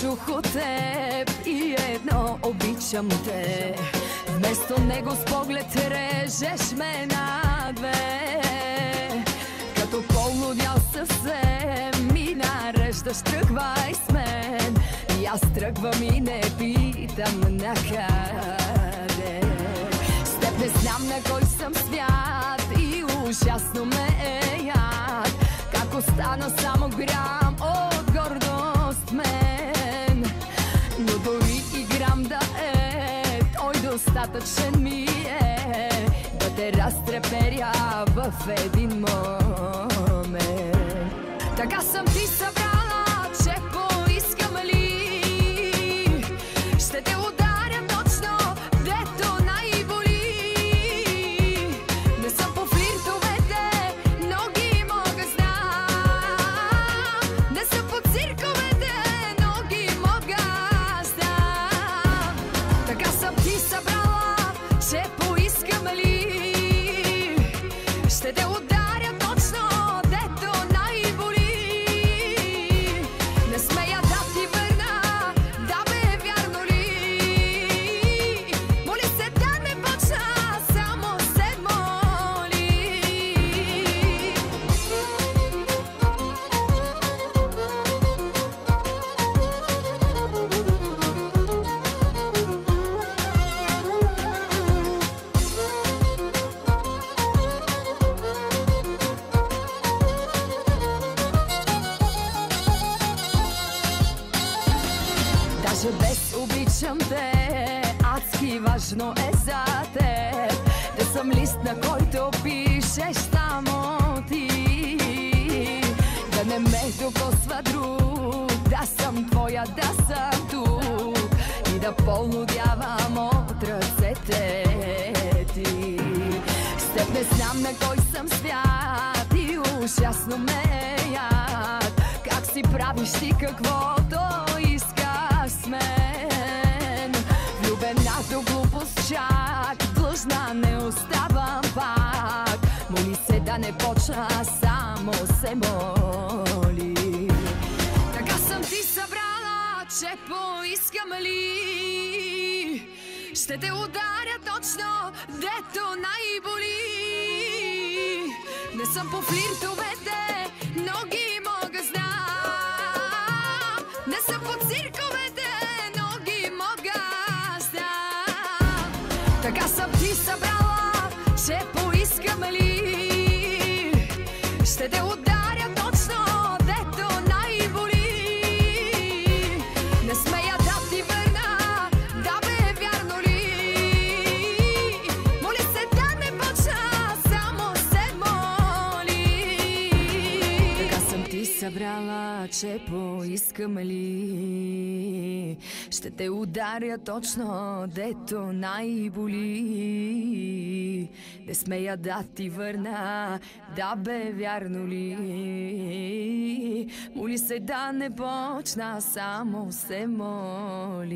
чух от теб и едно: обичам те. Вместо него с поглед режеш ме на две. Като полудял съвсем ми нареждаш: тръгвай с мен. И аз тръгвам и не питам накъде. С теб не знам на кой съм свят и ужасно ме е яд. Как остана само грам от гордост мен. Но дори и грам да е, той достатъчен ми е да те разтреперя в един момент. Така съм ти събрала, че поискам ли ще те ударя точно дето най-боли. Не съм по флиртовете, но ги мога знам. Не съм по цирковете, но ги мога знам. Така съм ти събрала, че поискам ли ще те ударя точно дето най-боли. Не смея да ти върна, да бе, вярно ли? Моли се да не почна, само се моли. Даже без обичам те, адски важно е за теб да съм лист, на който пишеш само ти. Да не ме докосва друг, да съм твоя, да съм тук и да полудявам от ръцете ти. С теб не знам на кой съм свят и ужасно ме е яд. Как си правиш ти каквото искаш с мен. Влюбена до глупост чак, длъжна не оставам пак. Моли се да не почна, само се моли. Така съм ти събрала, че поискам ли ще те ударя точно дето най-боли. Не съм по флиртовете, но ги мога знам. Не съм по цирковете, но ги мога знам. Така съм ти събрала, че поискам ли ще те ударя точно дето най-боли. Не смея да ти върна, да бе, вярно ли? Моли се да не почна, само се моли. Така съм ти събрала, че поискам ли ще те ударя точно дето най-боли. Не смея да ти върна, да бе, вярно ли? Моли се да не почна, само се моли.